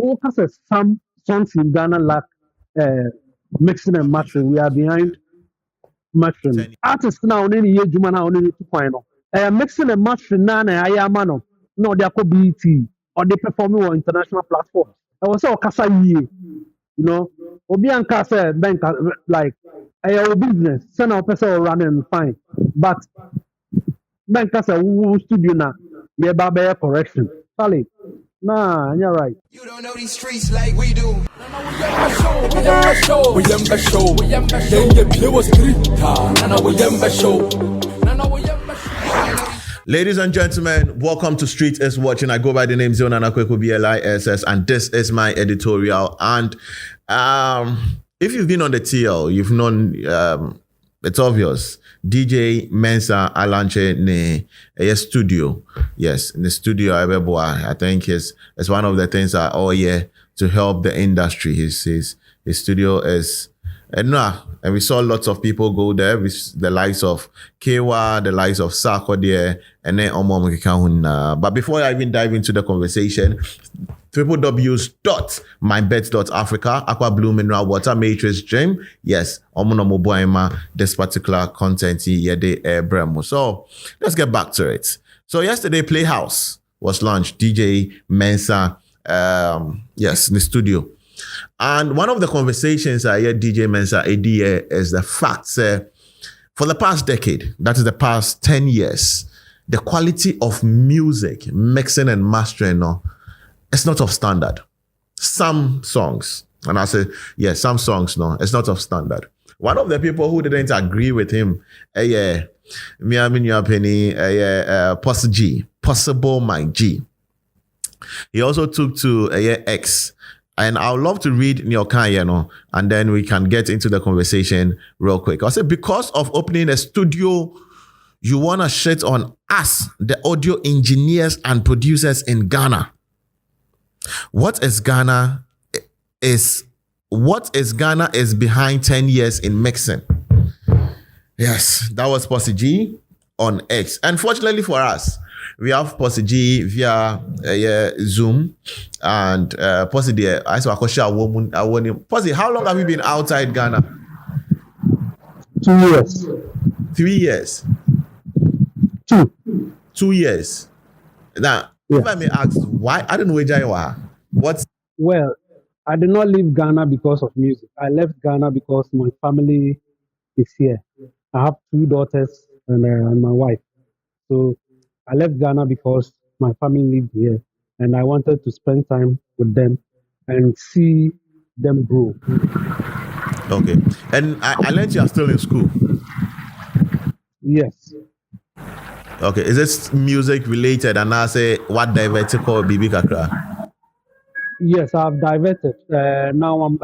All some songs in Ghana lack mixing and mastering. We are behind mastering. 10. Artists now only year Juma now only to point mixing and mastering na na aya mano. No, they are called BT or they perform on international platforms. I was so kasa ye, you know. Obi and kasa bank like a business. Send our person running fine, but bank kasa studio na yeah baba correction. Sorry, nah, you're right. You don't know these streets like we do. Ladies and gentlemen, welcome to Street is Watching. I go by the name Zona Nakweku BLISS, and this is my editorial. And if you've been on the TL, you've known it's obvious. DJ Mensah Alanche ne a studio. Yes, in the studio I think it's one of the things that to help the industry. His studio is and we saw lots of people go there with the likes of Kewa, the likes of Sako there, and then Omom. But before I even dive into the conversation, www.mybet.africa, aqua blue mineral water matrix gym. Yes, this particular content here bremo. So let's get back to it. So yesterday, Playhouse was launched. DJ Mensah, yes, in the studio. And one of the conversations I heard DJ Mensah is the fact for the past decade, that is the past 10 years, the quality of music, mixing and mastering, it's not of standard. Some songs, and I say, yeah, some songs, it's not of standard. One of the people who didn't agree with him, Possigee, Possible My G. He also took to X. And I would love to read your and then we can get into the conversation real quick. I said, because of opening a studio, you want to shit on us, the audio engineers and producers in Ghana. What is Ghana is behind 10 years in mixing. Yes, that was Possigee on X. Unfortunately for us, we have Possigee via Zoom and Possigee. I saw a woman. Possigee, how long have you been outside Ghana? 2 years. 3 years. 2. 2 years. Now, if I may ask, why? I don't know where you are. What's Well, I did not leave Ghana because of music. I left Ghana because my family is here. I have 2 daughters and my wife. So I left Ghana because my family lived here and I wanted to spend time with them and see them grow. okay? And I learned you are still in school. Yes. Okay, is this music related? And I say, what diverted called Bibi Kakra? Yes, I've diverted. Now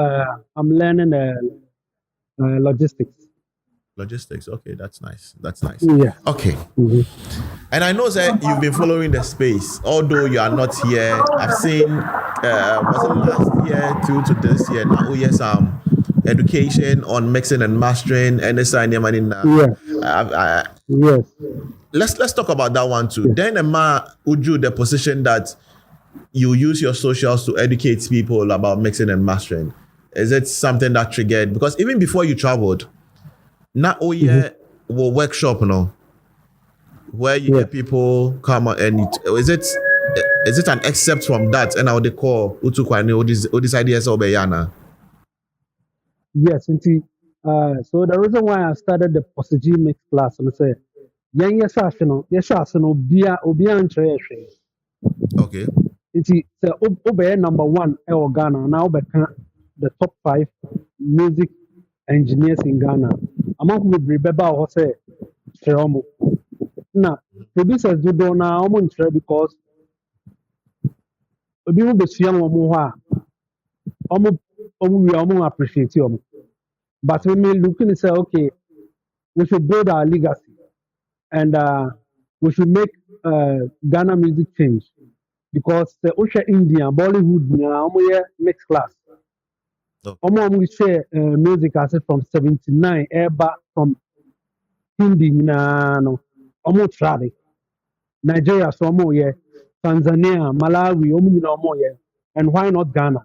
I'm learning logistics. Logistics. Okay, that's nice. That's nice. Yeah. Okay. Mm-hmm. And I know that you've been following the space, although you are not here. I've seen, was it last year to this year? Now, yes, education on mixing and mastering, and this and Yes. Let's talk about that one too. Then, would you the position that you use your socials to educate people about mixing and mastering? Is it something that triggered? Because even before you traveled, not will workshop, where you get people come and is it an excerpt from that? And how they call Utukwani or this ideas of Bayana? Yes, indeed. So the reason why I started the Possigee mix class and I say, yes, Okay. It's number 1 in Ghana. Now the top 5 music engineers in Ghana. Among the Rebeba or say Cheromo. Now producers do now because we will be young we appreciate you. But when we look and say, okay, we should build our legacy and we should make Ghana music change. Because the Osha India, Bollywood, now mixed class. We share music as from 79, from Hindi, Nigeria, Tanzania, Malawi, and why not Ghana?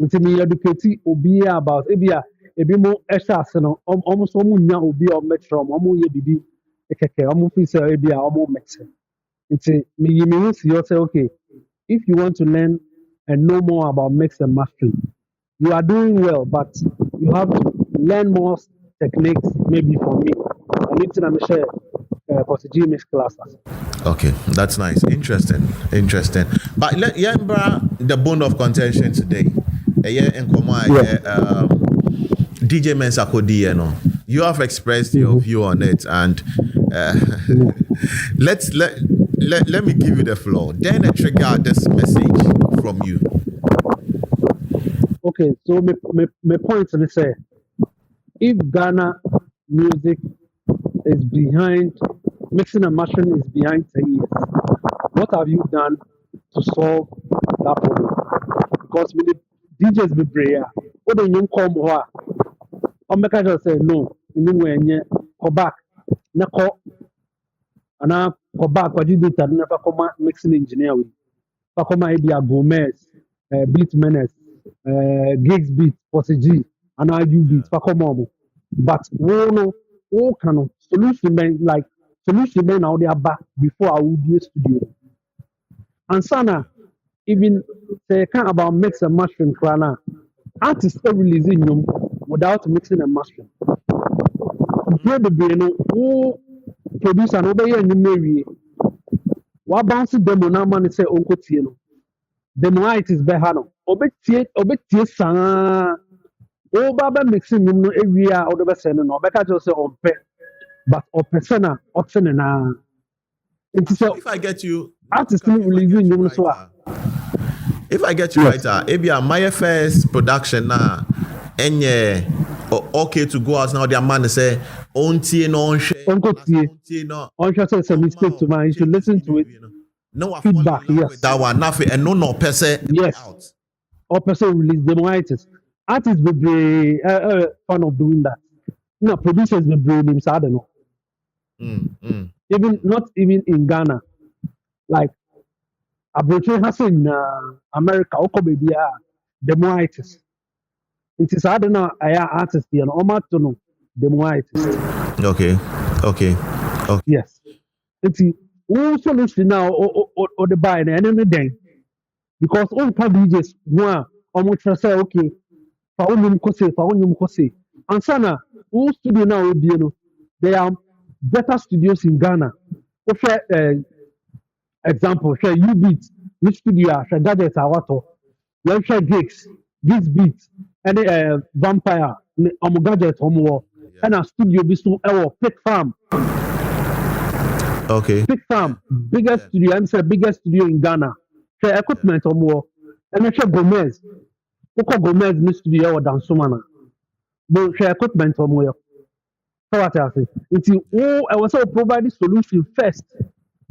Nti me educate obi about ebi mo extras no almost omo nya obi o metro omo ye bibi ekeke omo fi say ebi omo mix. Nti me see you say okay, if you want to learn and know more about mix and mastering, you are doing well, but you have to learn more techniques maybe from me. I need to share Possigee mix classes. Okay, that's nice. Interesting. But the bone of contention today. In DJ Mensah Kodi, you have expressed your view on it, and let me give you the floor. Then I trigger this message from you. Okay, so my point is say, if Ghana music is behind, mixing and mastering is behind 10 years, what have you done to solve that problem? Because with the DJs be prayer, what do you come here? I'm making sure say no, you know when you go back, na call, and I go back. What you did, I never come mixing engineer with. I come idea Gomez, Beat Menace, Gigs Beat, Possigee, and I you beat. I come on, but all kind of solution men out there back before I would be a studio. And Sana, even say kind about mix and mastering, crana artists are releasing them without mixing and mastering. Here the brain who produce an obey and marry. What bounce demo now man say uncle Tieno. Demo it is behano. Obetie sana. Oh baba mixing no area or the best no better just say on pet. But or persona option na. So if I get you, artists releasing them so. If I get you right, my first production now, and okay to go out now. Their man say, "Ontie no onshare say it's a mistake to man. You should listen to it." No feedback, yes. That one, nothing, and no person. Yes. Out. Or person release demo artists. Artists will be fun of doing that. Producers will bring them. I don't know. Even not even in Ghana, like. Abroche has in America, baby, demo artists. It is I don't know, artist here, no, demo artist. Okay. Yes. It's all solution now or the buy and anything. Because all DJs one almost say okay, for only Kose. And Sana, all studio now there are better studios in Ghana. Example, share you beat, which studio, share gadgets, water, then share gigs beat, any vampire, gadget, and a studio be so Pick Farm. Okay. Pick Farm, biggest studio, I'm saying biggest studio in Ghana. Share equipment and I share Gomez. Gomez in the studio or down Sumana. But share equipment So what I say? It's I was so provide the solution first.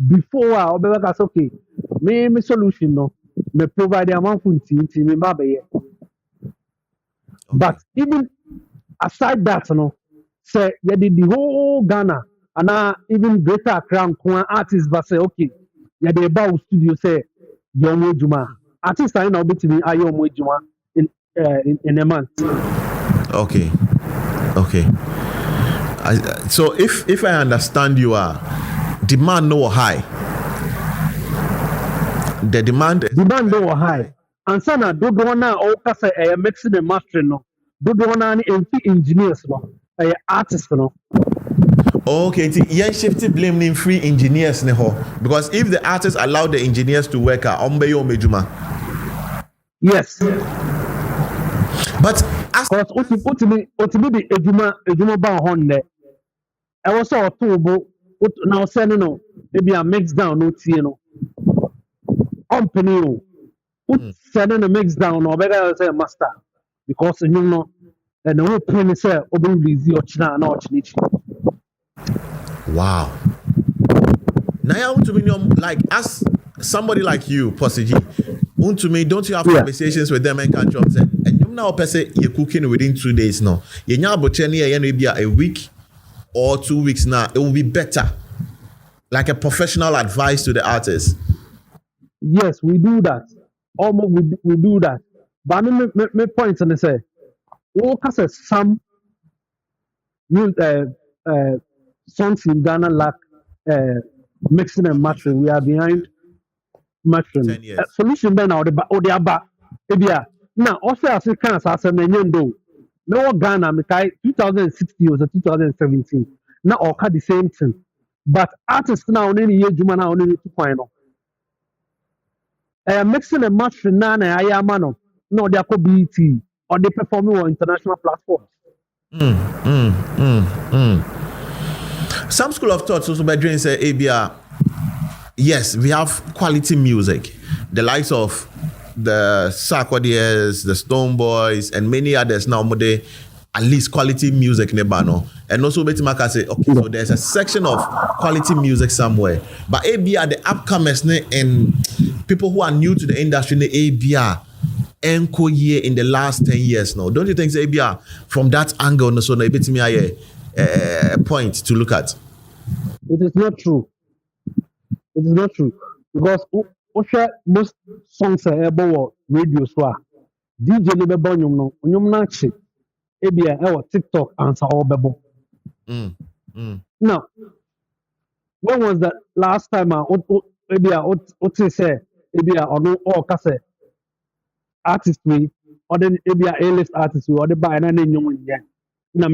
Before I was okay, me solution no, me provide the amount of me baby. But even aside that, say you did the whole Ghana and even greater Accra artists but say okay, you the about studio say your Juma artists are now between your Juma in a month. Okay. So if I understand you demand no high. The demand no high. And sana do na o kasa mixing and mastering no. Do na ni engineers no. Artists no. Okay, shifty blame free engineers ne ho. Because if the artists allow the engineers to work mejuma. Yes. But as ultimately the ejuma ba hon there. I was so tobo now sending no maybe a mix down no no company sending a mix down or better say master because you know and the whole point say open release or china na ochinichi. Wow. Now to me like as somebody like you Possigee to me don't you have conversations with them and can't say and you now person you're cooking within 2 days now you nya bocheni maybe a week or 2 weeks now, it will be better. Like a professional advice to the artist. Yes, we do that. Almost we do that. But me point and say, what can some new songs in Ghana lack uh, mixing and mastering. We are behind mastering. 10 years. Solution ben or the aba. Ebia. Now also as you can say na nyendo. No Ghana me kai 2016 or 2017. Now oka the same thing. But artists now only year juma na only 2 no. Mixing and mastering na na ayama no. No they are BET or they performing on international platforms. Some school of thought also by doing say ABR. Yes, we have quality music. The likes of the Sarkodie's, the Stone Boys, and many others now they at least quality music nebano. And also Betimaka say, okay, so there's a section of quality music somewhere. But ABR, the upcomers and people who are new to the industry, the ABR enko year in the last 10 years now. Don't you think ABR from that angle no so na betimi a point to look at? It is not true. It is not true because most songs are able radio so DJ no bebo nyum na chi ebia e TikTok answer all bebo. Now, when was the last time ebia say ebia ono all kase artist we or then ebia A-list artist we or the buy na nyum nya na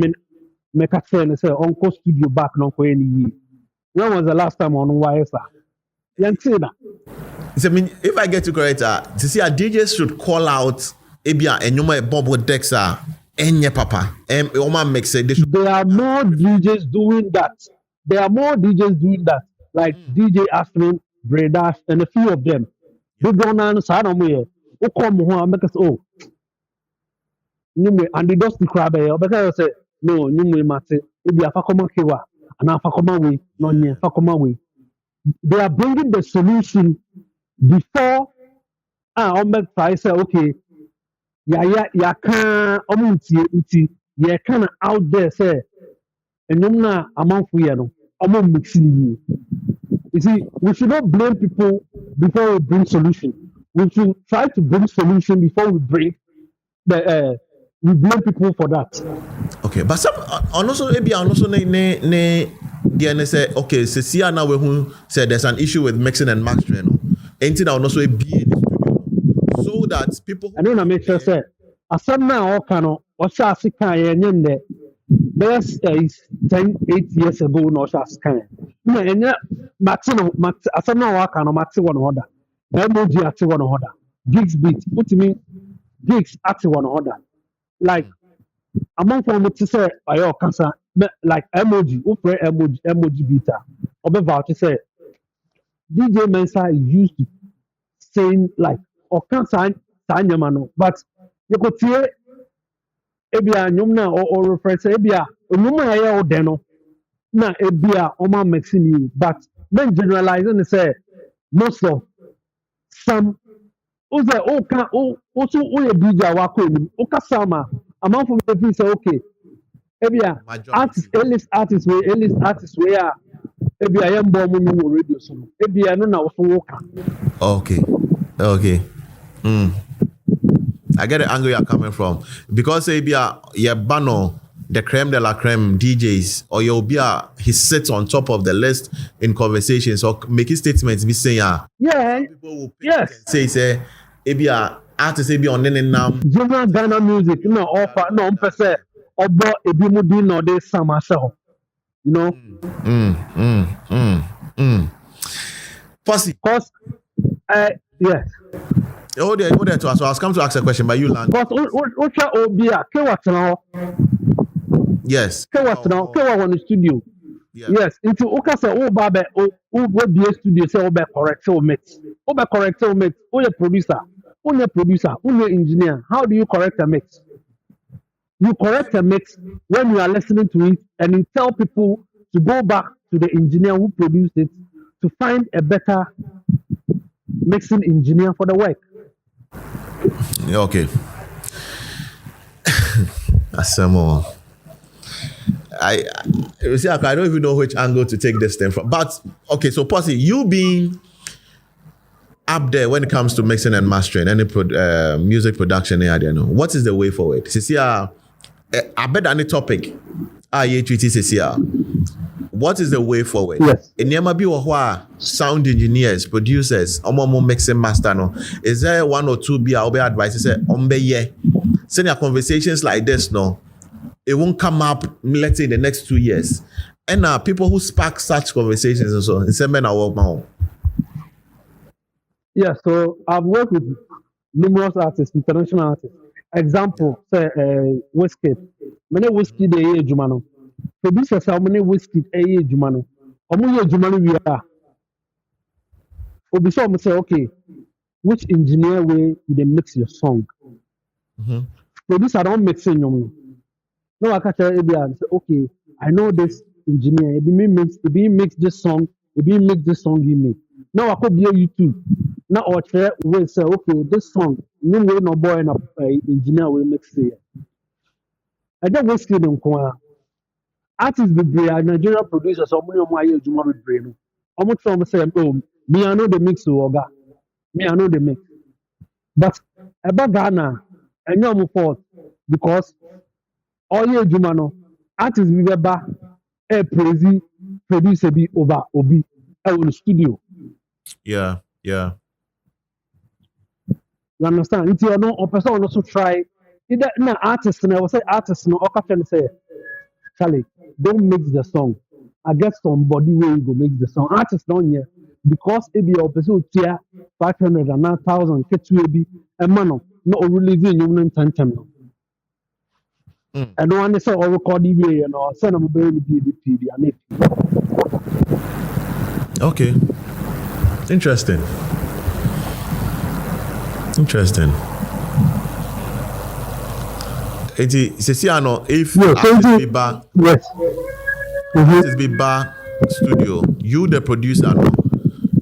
make a say uncle studio back no for any year. When was the last time on YSA? I mean, if I get you correct, to see a DJ should call out Ebia and Yuma Bobo Dexa and your papa and Oma makes it. There are more DJs doing that. Like DJ Asmin, Bredash, and a few of them. They don't understand somewhere. Who come home make us and they just the crab because I say no, mate. Ebia Fakoma Kiwa and Fakoma way, no near Fakoma way. They are bringing the solution before I say okay ya can uti ya kind of out there say and na amount for no mixing you see we should not blame people before we bring solution. We should try to bring solution before we bring the we blame people for that. Okay, but some also maybe also ne say okay, so see now we said there's an issue with mixing and mastering. Anything that will also be in the studio so that people. I don't make sure say asam na o kano o sha sika ye nyende best is 8 years ago no sha sika na enya matino asam na o kano mati one order emoji ati one order gigs beat put me gigs ati one order like among for me to say ayo cancer like emoji ufre emoji beater obe vouch say DJ Mensah is used to saying like or cancer no but you could see ebia nyum na or refer say ebia nyum na ya o de no na ebia o ma mixing you but then generalizing say most of some uze o kan o so o ye DJ wa ko ni o ka sama among for me say okay ebia A-list artists we are ebia yam bomb no radio so ebia no na so wo ka. Okay. I get the angle you're coming from because ebia your bano the creme de la creme DJs or your bia he sits on top of the list in conversations or making statements be saying yeah people will yes say ebia artists ebia on then now general Ghana music no offer no person obo ebi mu din no dey sama show you know Possie cause yes oh there to us so I was come to ask a question but you land but ocha obia ke watna yes ke watna ke wa on the studio yes into okasa o ba be o be studio say o be correct o mix o your producer o your engineer how do you correct a mix? You correct a mix when you are listening to it and you tell people to go back to the engineer who produced it to find a better mixing engineer for the work. Okay. That's some more. I don't even know which angle to take this thing from. But okay, so Possie, you being up there when it comes to mixing and mastering, any music production, I don't know. What is the way forward? Cecilia, I bet any topic. Cecilia. What is the way forward? Yes. In Yamabi sound engineers, producers, omo mixing master no. Is there one or two be advice? Say senior conversations like this, no, it won't come up, let's say, in the next 2 years. And people who spark such conversations and so on. It's a man I work now. Yeah, so I've worked with numerous artists, international artists. Example, say whiskey. Many whiskey they hear Jumano. Producers how many whiskey they hear Jumano. Omu Jumano we are. Obi so say okay, which engineer way they mix your song? Mm-hmm. Producer don't mix in your. No, I can tell you and say okay, I know this engineer. If he mix this song, he make. Now I could be on YouTube. Now or share will say okay, this song, no way no boy no engineer will mix it. I just whiskey them kwa. Artists be brave, Nigerian producers, so many of my years you be brave. How much from say oh, me I know the mix oga. Me I know the mix. But about Ghana, I know I'm fault because all year Jumano, artists be back, praise producer be over obi in the studio. Yeah. You understand? If you know, a person also try. Either na artist, and I will say artist, no, or can say, Charlie, don't mix the song. I get somebody where you go mix the song. Artist don't hear because it be a person tier 500 and 1,000 get you be a man no releasing you in time. I don't want to say or record the way, you know, send them a baby PDP. Okay. Interesting. Ceciano, if artist be bar, yes, artist be bar studio, you the producer, no,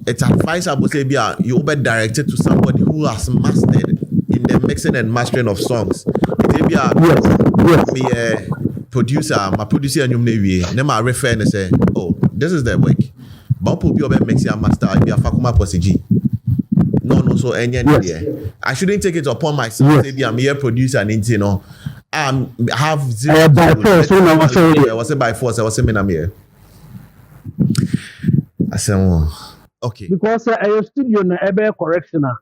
it's advisable say you be directed to somebody who has mastered in the mixing and mastering of songs. It be yes. My producer and you maybe then I refer and say, oh, this is the work. But be a mixing and master, I be a Fakuma Possigee. No, so any idea. I shouldn't take it upon myself. Maybe I'm here producer and you know, have zero. By force, I was by force. I was saying I'm here. I said, oh, okay. Because a studio na ebe correction na.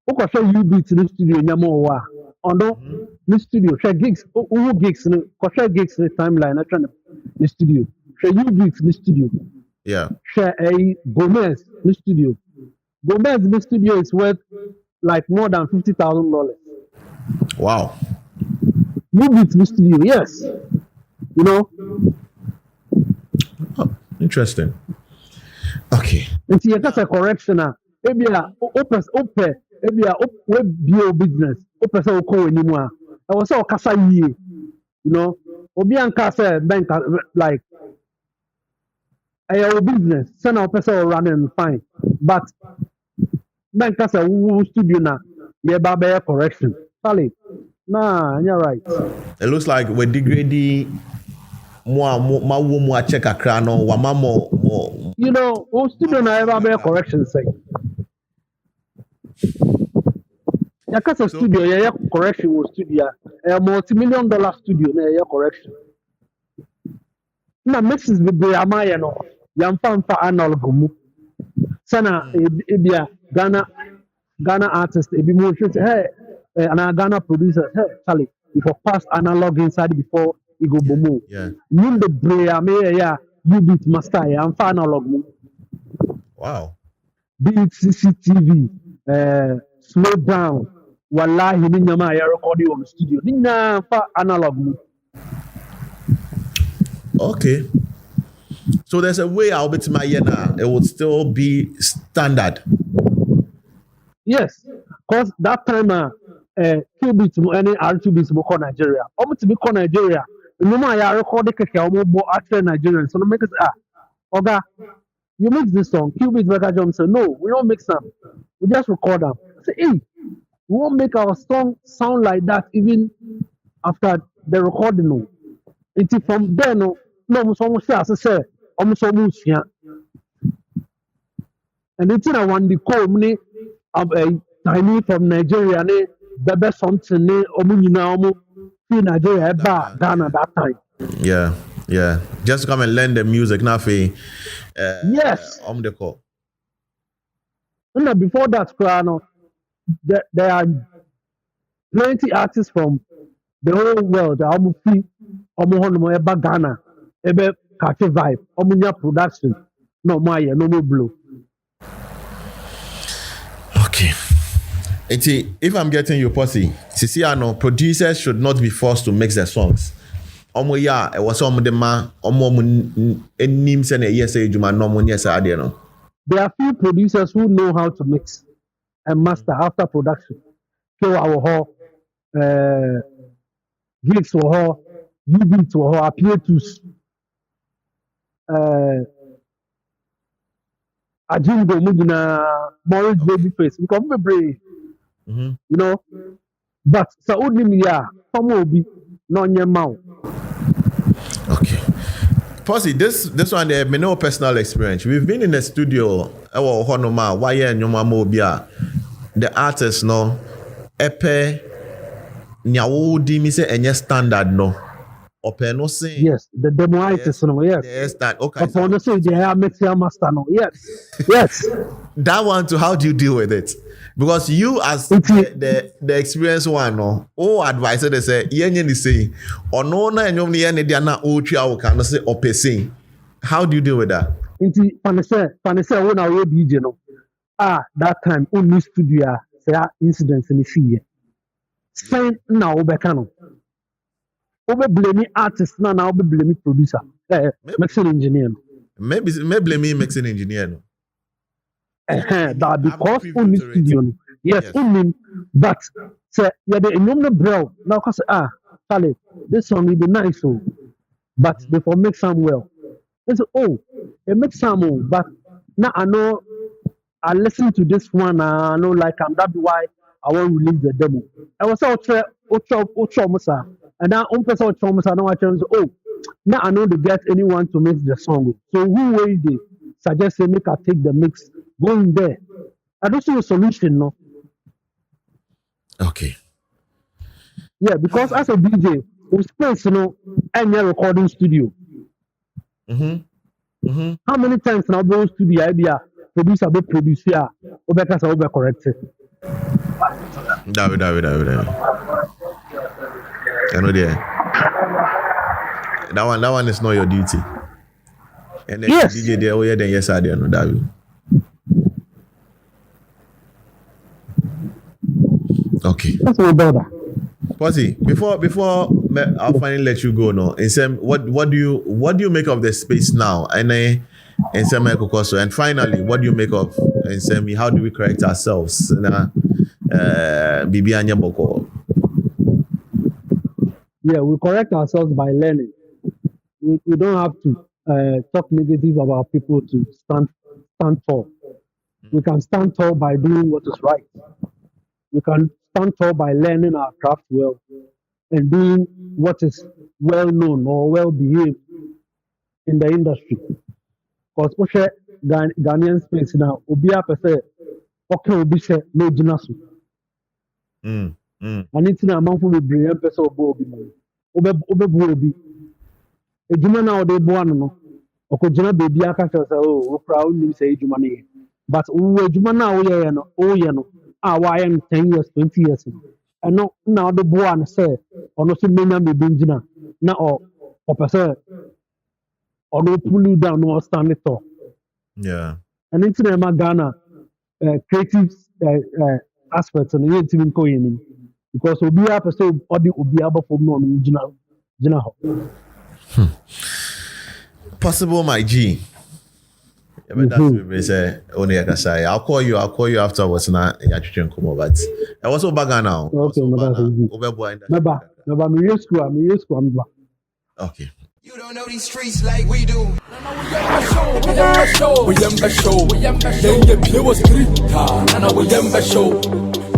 Uko show you beat in the studio nyamo wa. Ondo the studio share gigs. Who gigs ni? Ko share gigs ni timeline. I try the studio. Share you beats in the studio. Yeah. Share a Gomez in the studio. Gomez in the studio is worth like more than $50,000. Wow. You beat in the studio, yes. You know. Oh, interesting. Okay. It's a correction. Maybe we bio business. Open so call anymore. I was so kasa ye. You know. Obi anka say bank like a business. Send our person running fine. But bank say who studio na yeah baba correction. Charlie. Nah, you're right. It looks like we're degrading more check a crown or more. You know, who studio na baba correction say. Yakasa studio, yeah, correction was studio. A multi-million-dollar studio, yeah, correction. Na mixes with the Amaya no. Yamfam for analog. Sana ebia Ghana artist ebi mo say hey and Ghana producer hey Charlie if you pass analog inside before you go boom. Yeah. You the brain yeah you beat master yeah for analog. Wow. Beat CCTV slow down. Wallahi ni nyama ya recording on studio. Ni na fa analog. Okay. So there's a way I'll be to my now. It would still be standard. Yes, because that time Q-Beat any R2 mo call Nigeria. Almost to be call Nigeria. No matter I record the keke omo actual Nigerian. So no make us Oga, you mix this song. Q-Beat Becca Jones say no, we don't mix them. We just record them. I say, hey, we won't make our song sound like that even after the recording. No. It's from there no. No, almost say almost yeah. And it's in a one the call me tiny from Nigeria ne bebe something ne omu in Nigeria Ghana that time. Yeah, yeah. Just come and learn the music, nothing. Yes. The call. And before that, there are plenty artists from the whole world. Omu free, omu hono eba Ghana, ebe catch vibe, omu production, no maya, no more blue. Okay. If I'm getting you, Posse, Sisiano, producers should not be forced to mix their songs. Omo ya, it was some of them, omo names and yes, Juma, no one, yes, I don't know. There are few producers who know how to mix and master after production. Kill our hall, gigs for her, UB to her, appear to Ajingo Mugina, Morris Babyface, we come brave, you know. But Saudi ya, some will be non your mouth. Okay. Posse, this one there may no personal experience. We've been in the studio, the artist no epe nyawo di mi say enye standard no. Ope no sing. Yes, the demo artist no, yes. Yes, that okay. Upon the say they have mix your master no. Yes. Yes. That one too, how do you deal with it? Because you as the experienced one no, advisor they say yenye ni say or no na enyom ni yen dia na o twa wo kan say ope sing. How do you deal with that? Inti panese when I DJ no. That time only studio say incidents in the sea. Sign now obeka no. Obe blame artist now obe blame producer. Mixing engineer. Maybe blame mixing engineer no. That because only studio. Yes, only. But say yeah the no bro. Now cause Charlie, this song will be nice so, but before make some well. They say it makes some but now I know I listen to this one. I know like that's why I want to release the demo. I was Ocho and now person Ocho now I tell now I know to get anyone to mix the song. So who will they suggest they make I take the mix, go in there. I don't see a solution, no. Okay. Yeah, because as a DJ, we space, any recording studio. How many times now go studio idea producer be producer over corrected? David. I know there. That one is not your duty. And then yes. DJ there, then yes, I don't know David. Okay. That's my brother. Posse, before I'll finally let you go now. In some, what do you make of the space now? And in some and finally, what do you make of in some? How do we correct ourselves? Yeah, we correct ourselves by learning. We don't have to talk negative about people to stand tall. We can stand tall by doing what is right. We can stand tall by learning our craft well and doing what is well known or well behaved in the industry. Because Ghanaian space now, Obia per se, okay, Obi se no jinasu. And it's in a month for the brilliant person of Obi. Obi. A Juma now de Buano, or could Juna baby Aka say, proudly say Jumani. But Juma now, why am 10 years, 20 years ago. And no, now the Buan say, or no, so many be Benjina, now or per se, or no pull you down or stand it tall. Yeah. And it's in Ghana, creative aspects and the team going because we be per se, or the Obiaba for no Jina. Possible, my G. I'll call you afterwards. But I was so bad now. Okay, okay. You don't know these streets like we do. We show.